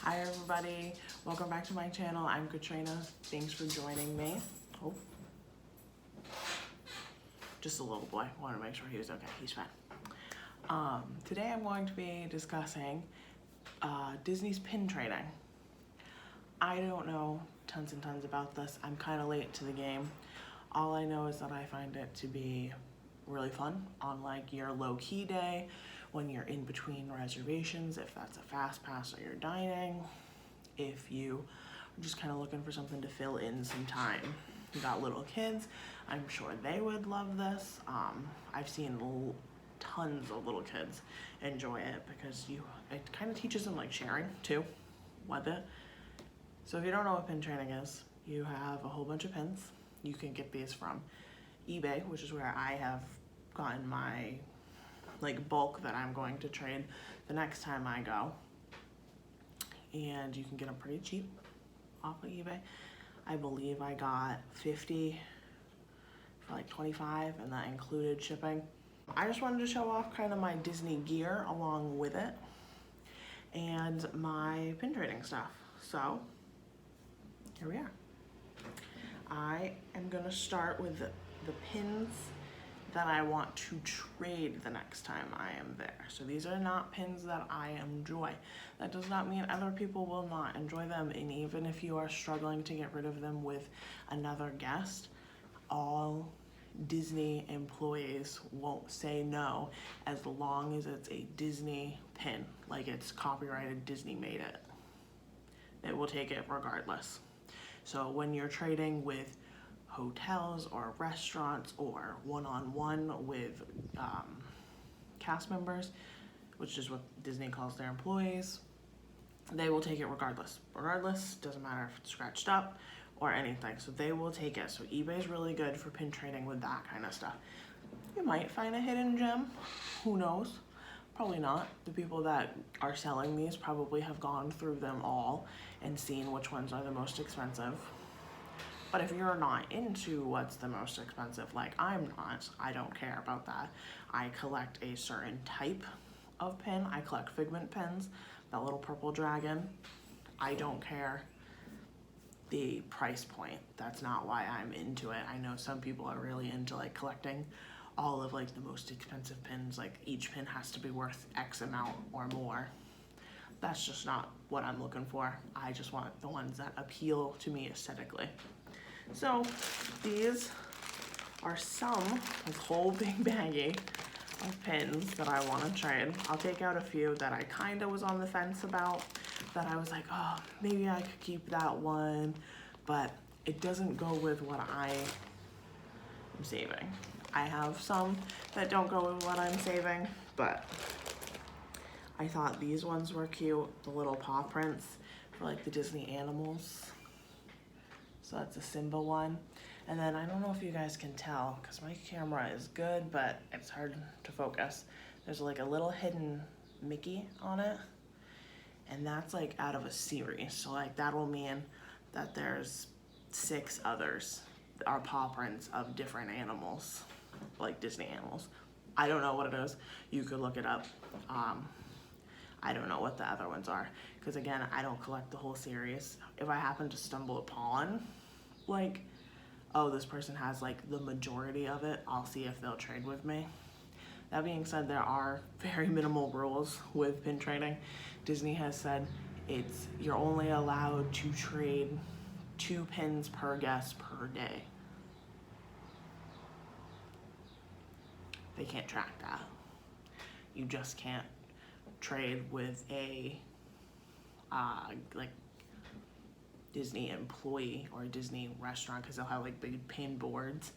Hi everybody, welcome back to my channel. I'm Katrina. Thanks for joining me. Oh, just a little boy. Want to make sure he was okay. He's fine. Today I'm going to be discussing Disney's pin trading. I don't know tons and tons about this. I'm kind of late to the game. All I know is that I find it to be really fun on like your low-key day when you're in between reservations, if that's a fast pass or you're dining, if you are just kind of looking for something to fill in some time. You got little kids, I'm sure they would love this. I've seen tons of little kids enjoy it because it kind of teaches them like sharing too with it. So if you don't know what pin trading is, you have a whole bunch of pins. You can get these from eBay, which is where I have gotten my like bulk that I'm going to trade the next time I go. And you can get them pretty cheap off of eBay. I believe I got 50 for like 25 and that included shipping. I just wanted to show off kind of my Disney gear along with it and my pin trading stuff. So here we are. I am gonna start with the pins that I want to trade the next time I am there. So these are not pins that I enjoy. That does not mean other people will not enjoy them, and even if you are struggling to get rid of them with another guest, all Disney employees won't say no as long as it's a Disney pin, like it's copyrighted, Disney made it. They will take it regardless. So when you're trading with hotels or restaurants or one-on-one with cast members, which is what Disney calls their employees, they will take it regardless. Regardless, doesn't matter if it's scratched up or anything, so they will take it. So eBay's really good for pin trading with that kind of stuff. You might find a hidden gem, who knows? Probably not. The people that are selling these probably have gone through them all and seen which ones are the most expensive. But if you're not into what's the most expensive, like I'm not, I don't care about that. I collect a certain type of pin. I collect Figment pins, that little purple dragon. I don't care the price point. That's not why I'm into it. I know some people are really into like collecting all of like the most expensive pins, like each pin has to be worth X amount or more. That's just not what I'm looking for. I just want the ones that appeal to me aesthetically. So these are some, this whole big baggie of pins that I want to trade. I'll take out a few that I kind of was on the fence about, that I was like, oh, maybe I could keep that one, but it doesn't go with what I am saving. I have some that don't go with what I'm saving, but I thought these ones were cute, the little paw prints for like the Disney animals. So that's a Simba one. And then I don't know if you guys can tell because my camera is good, but it's hard to focus. There's like a little hidden Mickey on it. And that's like out of a series. So like that will mean that there's 6 others that are paw prints of different animals, like Disney animals. I don't know what it is. You could look it up. I don't know what the other ones are because again, I don't collect the whole series. If I happen to stumble upon like, oh, this person has like the majority of it, I'll see if they'll trade with me. That being said, there are very minimal rules with pin trading. Disney has said you're only allowed to trade 2 pins per guest per day. They can't track that. You just can't trade with a like Disney employee or a Disney restaurant because they'll have like big pin boards.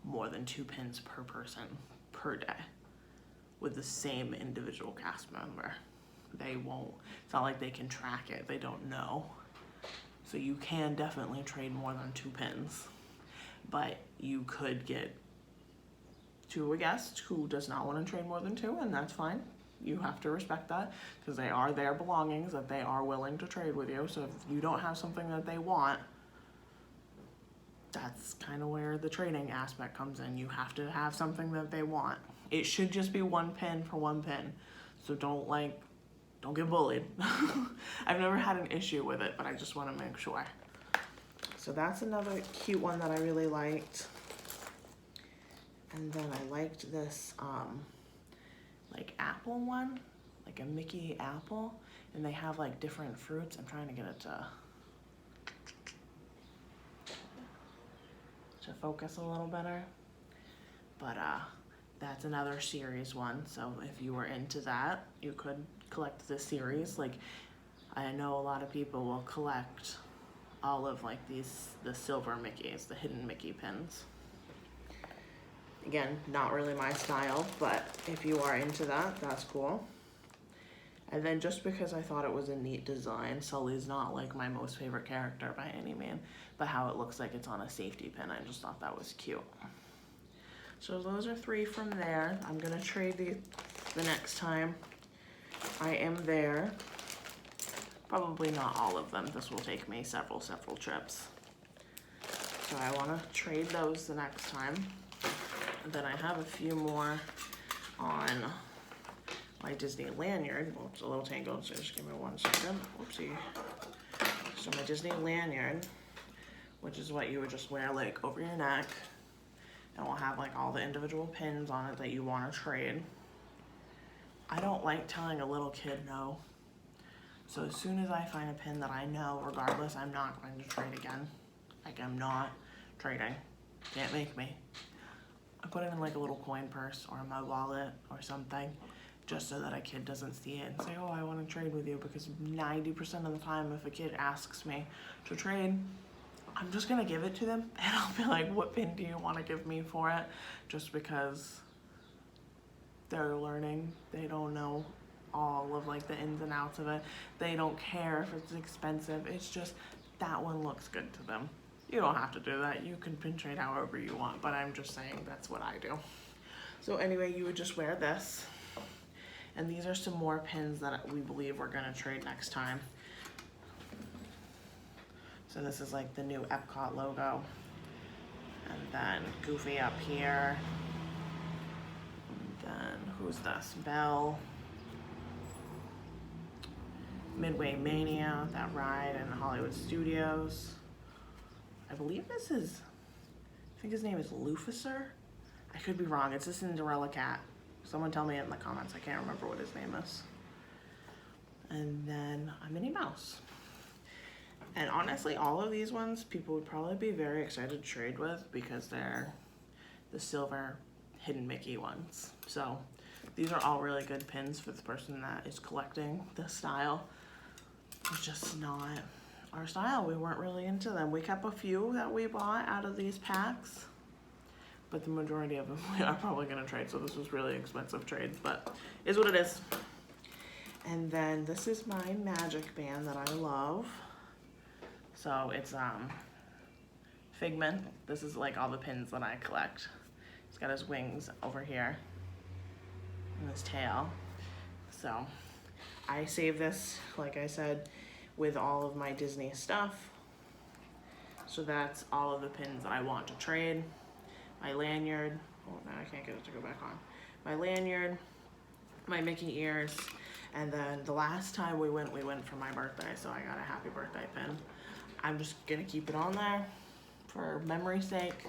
More than 2 pins per person per day with the same individual cast member. They won't, it's not like they can track it, they don't know. So you can definitely trade more than 2 pins, but you could get to a guest who does not want to trade more than 2, and that's fine. You have to respect that because they are their belongings that they are willing to trade with you. So if you don't have something that they want, that's kind of where the trading aspect comes in. You have to have something that they want. It should just be 1 pin for 1 pin. So don't don't get bullied. I've never had an issue with it, but I just want to make sure. So that's another cute one that I really liked. And then I liked this like apple one, like a Mickey apple, and they have like different fruits. I'm trying to get it to focus a little better, but that's another series one. So if you were into that, you could collect this series. Like, I know a lot of people will collect all of like the silver Mickeys, the hidden Mickey pins. Again, not really my style, but if you are into that, that's cool. And then just because I thought it was a neat design, Sully's not like my most favorite character by any means, but how it looks like it's on a safety pin, I just thought that was cute. So those are 3 from there. I'm gonna trade the next time I am there. Probably not all of them. This will take me several trips. So I wanna trade those the next time. And then I have a few more on my Disney lanyard. Well, it's a little tangled, so just give me 1 second. Whoopsie. So my Disney lanyard, which is what you would just wear like over your neck, and will have like all the individual pins on it that you want to trade. I don't like telling a little kid no. So as soon as I find a pin that I know, regardless, I'm not going to trade again. Like, I'm not trading. Can't make me. I put it in like a little coin purse or in my wallet or something, just so that a kid doesn't see it and say, oh, I want to trade with you, because 90% of the time if a kid asks me to trade, I'm just gonna give it to them, and I'll be like, what pin do you want to give me for it? Just because they're learning. They don't know all of like the ins and outs of it. They don't care if it's expensive. It's just that one looks good to them. You don't have to do that. You can pin trade however you want, but I'm just saying that's what I do. So anyway, you would just wear this. And these are some more pins that we believe we're gonna trade next time. So this is like the new Epcot logo. And then Goofy up here. And then who's this? Belle. Midway Mania, that ride in Hollywood Studios. I believe this is, I think his name is Luficer. I could be wrong. It's a Cinderella cat. Someone tell me in the comments. I can't remember what his name is. And then a Minnie Mouse. And honestly, all of these ones people would probably be very excited to trade with, because they're the silver hidden Mickey ones. So these are all really good pins for the person that is collecting this style. It's just not our style. We weren't really into them. We kept a few that we bought out of these packs, but the majority of them we are probably gonna trade. So this was really expensive trade, but is what it is. And then this is my magic band that I love. So it's Figment. This is like all the pins that I collect. He's got his wings over here and his tail. So I save this, like I said, with all of my Disney stuff. So that's all of the pins that I want to trade. My lanyard, oh now I can't get it to go back on. My lanyard, my Mickey ears, and then the last time we went for my birthday, so I got a happy birthday pin. I'm just gonna keep it on there for memory's sake.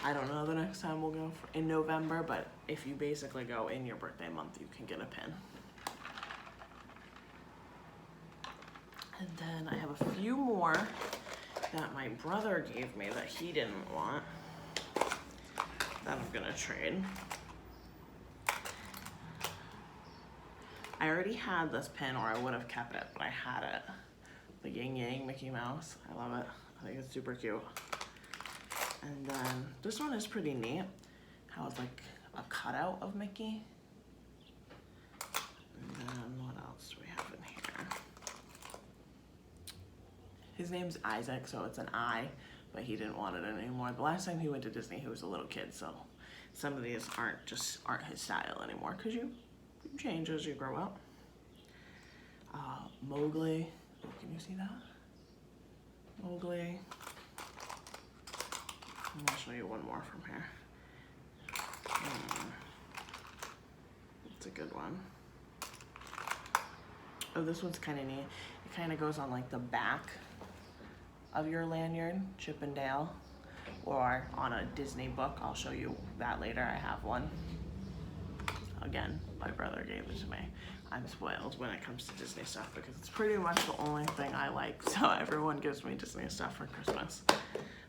I don't know the next time we'll go in November, but if you basically go in your birthday month, you can get a pin. And then I have a few more that my brother gave me that he didn't want, that I'm gonna trade. I already had this pin, or I would have kept it, but I had it. The Yin Yang Mickey Mouse. I love it. I think it's super cute. And then this one is pretty neat. How it's like a cutout of Mickey. And then what else do we have in here? His name's Isaac, so it's an I, but he didn't want it anymore. The last time he went to Disney, he was a little kid, so some of these aren't his style anymore, because you change as you grow up. Mowgli. Oh, can you see that? Mowgli. I'm gonna show you one more from here. It's a good one. Oh, this one's kind of neat. It kind of goes on like the back of your lanyard, Chip and Dale, or on a Disney book. I'll show you that later. I have one. Again, my brother gave it to me. I'm spoiled when it comes to Disney stuff because it's pretty much the only thing I like. So everyone gives me Disney stuff for Christmas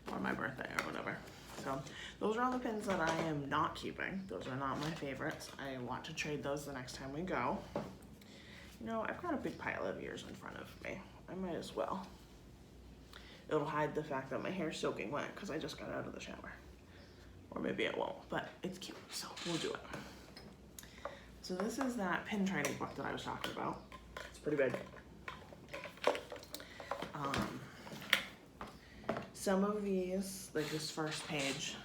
or my birthday or whatever. So those are all the pins that I am not keeping. Those are not my favorites. I want to trade those the next time we go. You know, I've got a big pile of ears in front of me. I might as well. It'll hide the fact that my hair's soaking wet because I just got out of the shower. Or maybe it won't, but it's cute, so we'll do it. So this is that pin trading book that I was talking about. It's pretty big. Some of these, like this first page,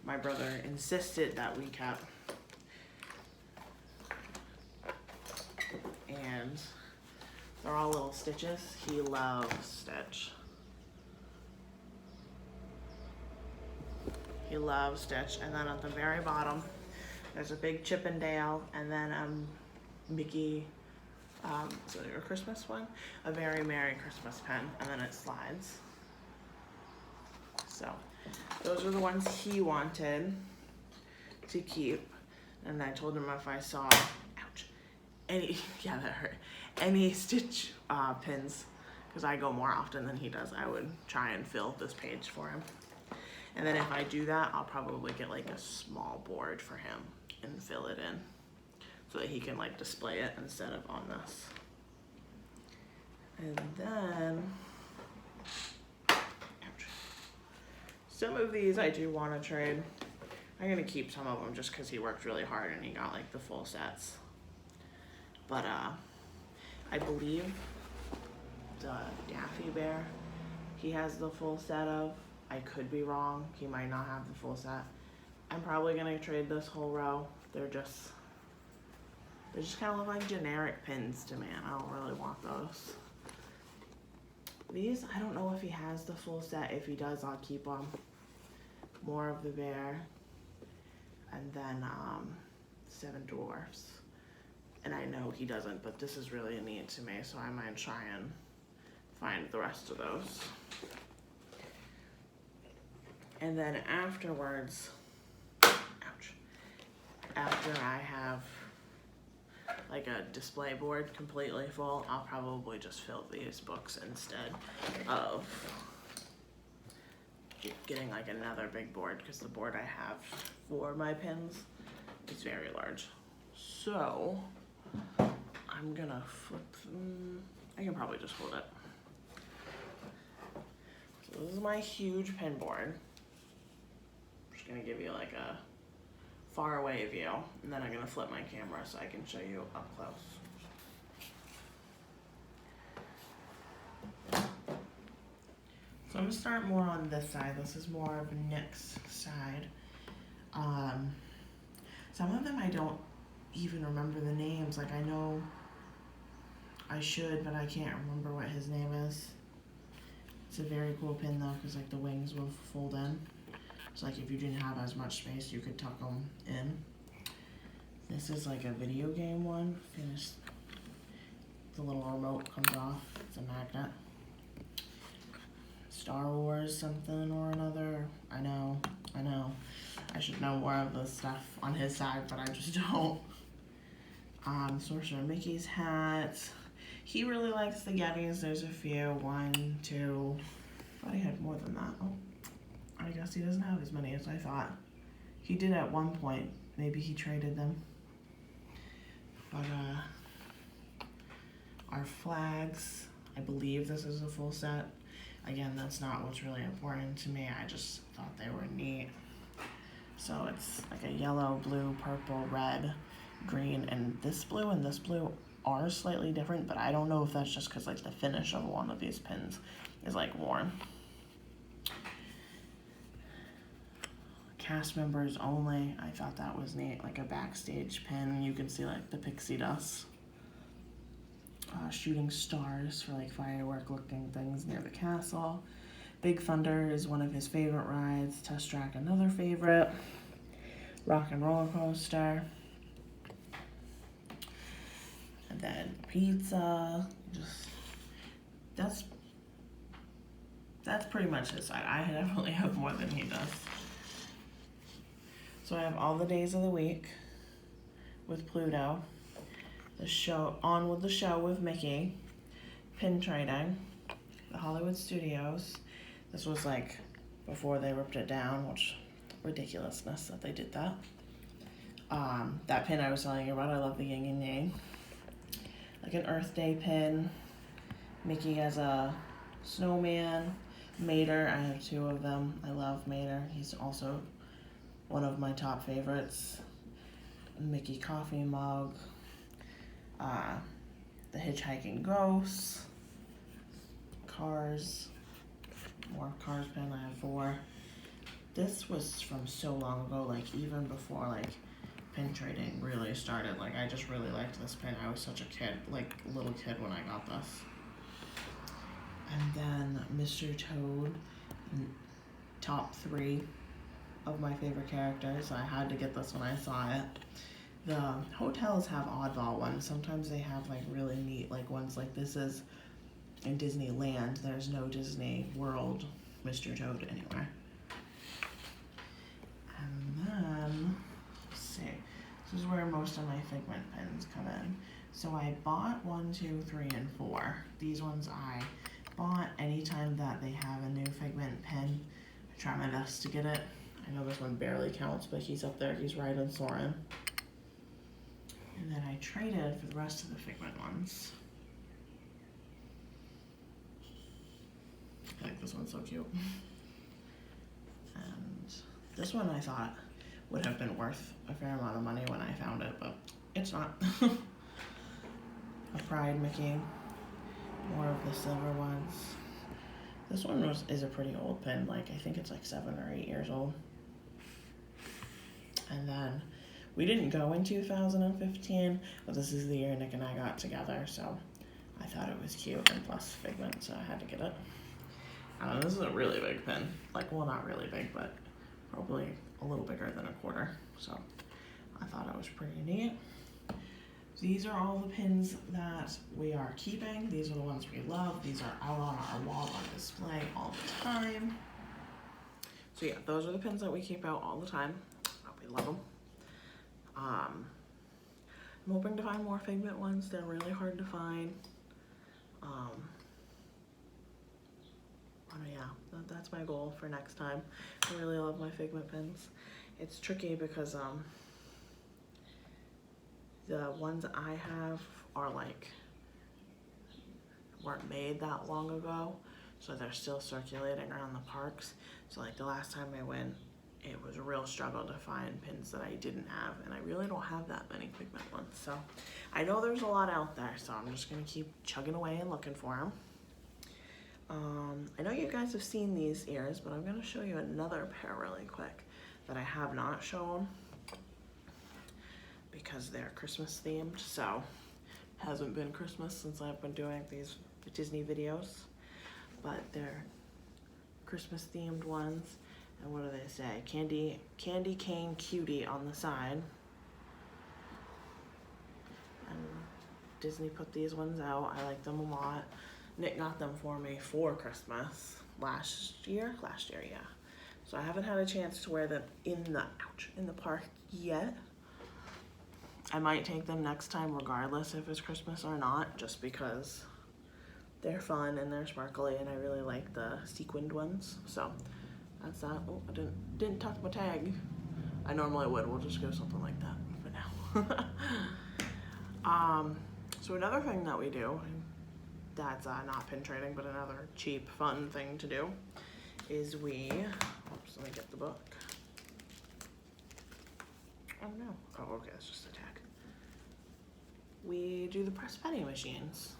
my brother insisted that we kept. And they're all little stitches. He loves Stitch. He loves Stitch. And then at the very bottom, there's a big Chip and Dale, and then Mickey, so your Christmas one, a Very Merry Christmas pen, and then it slides. So those are the ones he wanted to keep, and I told him if I saw, ouch, any, yeah, that hurt, any Stitch pins, because I go more often than he does, I would try and fill this page for him. And then if I do that, I'll probably get like a small board for him and fill it in so that he can like display it instead of on this. And then, ouch. Some of these I do want to trade. I'm gonna keep some of them just because he worked really hard and he got like the full sets. But I believe the Daffy Bear, he has the full set of. I could be wrong. He might not have the full set. I'm probably gonna trade this whole row. They just kind of look like generic pins to me, and I don't really want those. These, I don't know if he has the full set. If he does, I'll keep them. More of the Bear, and then 7 Dwarfs. And I know he doesn't, but this is really neat to me, so I might try and find the rest of those. And then afterwards, ouch, after I have like a display board completely full, I'll probably just fill these books instead of getting like another big board, because the board I have for my pins is very large. So I'm gonna flip them. I can probably just hold it. So this is my huge pin board. Gonna give you like a far away view, and then I'm gonna flip my camera so I can show you up close. So I'm gonna start more on this side. This is more of Nick's side. Some of them I don't even remember the names. Like I know I should, but I can't remember what his name is. It's a very cool pin though, because like the wings will fold in. So like if you didn't have as much space, you could tuck them in. This is like a video game one. Finished. The little remote comes off. It's a magnet. Star Wars something or another. I know. I should know more of the stuff on his side, but I just don't. Sorcerer Mickey's hat. He really likes the Yetis. There's a few. 1, 2. I thought he had more than that. Oh. I guess he doesn't have as many as I thought. He did at one point. Maybe he traded them. But our flags, I believe this is a full set. Again, that's not what's really important to me. I just thought they were neat. So it's like a yellow, blue, purple, red, green, and this blue are slightly different, but I don't know if that's just because like the finish of one of these pins is like worn. Cast members only. I thought that was neat, like a backstage pin. You can see like the pixie dust. Shooting stars for like firework looking things near the castle. Big Thunder is one of his favorite rides. Test Track, another favorite. Rock and Roller Coaster. And then pizza, just, that's pretty much his side. I definitely have more than he does. So I have all the days of the week with Pluto, the show, On with the Show with Mickey, pin trading, the Hollywood Studios. This was like before they ripped it down, which ridiculousness that they did that. That pin I was telling you about, I love the yin and yang. Like an Earth Day pin, Mickey as a snowman, Mater, I have 2 of them. I love Mater. He's also one of my top favorites. Mickey coffee mug, the Hitchhiking Ghosts, Cars, more Cars pin, I have 4. This was from so long ago, like even before like pin trading really started. Like I just really liked this pin. I was such a kid, like little kid when I got this. And then Mr. Toad, top 3 of my favorite characters. I had to get this when I saw it. The hotels have oddball ones. Sometimes they have like really neat like ones, like this is in Disneyland. There's no Disney World Mr. Toad anywhere. And then, let's see, this is where most of my Figment pins come in. So I bought 1, 2, 3, and 4. These ones I bought anytime that they have a new Figment pin. I try my best to get it. I know this one barely counts, but he's up there. He's Ryden Soren. And then I traded for the rest of the Figment ones. I think this one's so cute. And this one I thought would have been worth a fair amount of money when I found it, but it's not. A Pride Mickey. More of the silver ones. This one is a pretty old pin. Like I think it's like 7 or 8 years old. And then we didn't go in 2015, but this is the year Nick and I got together, so I thought it was cute, and plus Figment, so I had to get it. This is a really big pin. Like, well, not really big, but probably a little bigger than a quarter, so I thought it was pretty neat. These are all the pins that we are keeping. These are the ones we love. These are out on our wall on display all the time. So yeah, those are the pins that we keep out all the time. We love them. I'm hoping to find more Figment ones. They're really hard to find. But yeah, that's my goal for next time. I really love my Figment pins. It's tricky because the ones I have are like weren't made that long ago, so they're still circulating around the parks. So like the last time I went, it was a real struggle to find pins that I didn't have, and I really don't have that many Figment ones. So I know there's a lot out there, so I'm just gonna keep chugging away and looking for them. I know you guys have seen these ears, but I'm gonna show you another pair really quick that I have not shown because they're Christmas themed. So it hasn't been Christmas since I've been doing these Disney videos, but they're Christmas themed ones. And what do they say? Candy cane cutie on the side. And Disney put these ones out. I like them a lot. Nick got them for me for Christmas last year, yeah. So I haven't had a chance to wear them in the park yet. I might take them next time regardless if it's Christmas or not, just because they're fun and they're sparkly, and I really like the sequined ones. So that's that. Oh, I didn't tuck my tag. I normally would. We'll just go something like that for now. So another thing that we do, that's not pin trading, but another cheap, fun thing to do, is let me get the book. Oh no. Oh, okay, it's just a tag. We do the press penny machines.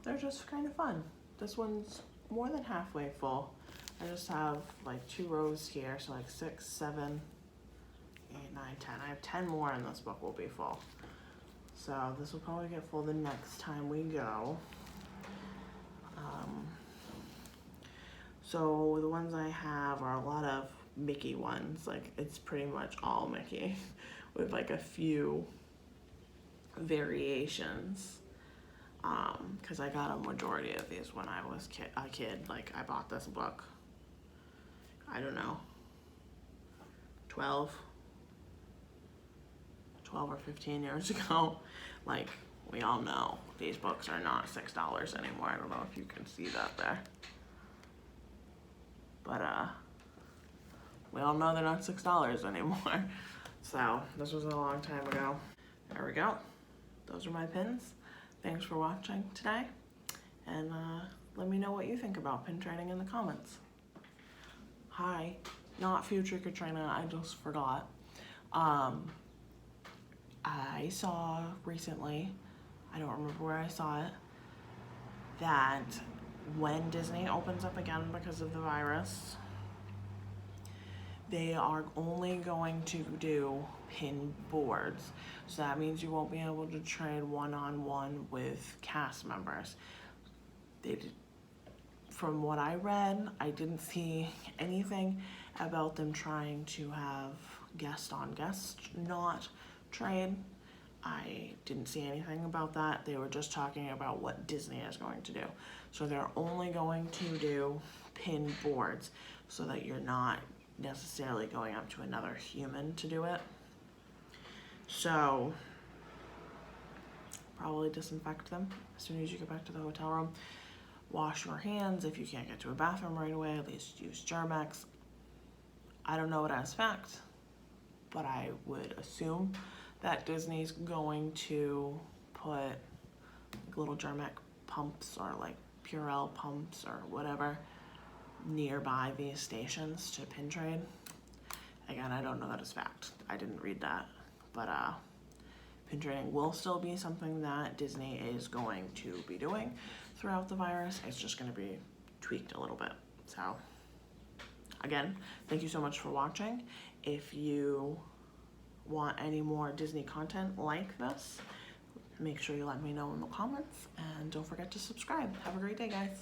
They're just kind of fun. This one's more than halfway full. I just have like 2 rows here, so like 6, 7, 8, 9, 10. I have 10 more and this book will be full. So this will probably get full the next time we go. So the ones I have are a lot of Mickey ones. Like it's pretty much all Mickey with like a few variations. Because I got a majority of these when I was a kid. Like, I bought this book, I don't know, 12 or 15 years ago. Like, we all know these books are not $6 anymore. I don't know if you can see that there. But, we all know they're not $6 anymore. So, this was a long time ago. There we go. Those are my pins. Thanks for watching today. And let me know what you think about pin trading in the comments. Hi, not future Katrina, I just forgot. I saw recently, I don't remember where I saw it, that when Disney opens up again because of the virus, they are only going to do pin boards. So that means you won't be able to trade one-on-one with cast members. From what I read, I didn't see anything about them trying to have guest on guest not trade. I didn't see anything about that. They were just talking about what Disney is going to do. So they're only going to do pin boards so that you're not necessarily going up to another human to do it. So probably disinfect them as soon as you get back to the hotel room. Wash your hands. If you can't get to a bathroom right away, at least use Germ-X. I don't know it as fact, but I would assume that Disney's going to put like little Germ-X pumps or like Purell pumps or whatever nearby these stations to pin trade. Again, I don't know that as fact. I didn't read that, but pin trading will still be something that Disney is going to be doing throughout the virus. It's just going to be tweaked a little bit. So again, thank you so much for watching. If you want any more Disney content like this, make sure you let me know in the comments, and don't forget to subscribe. Have a great day, guys.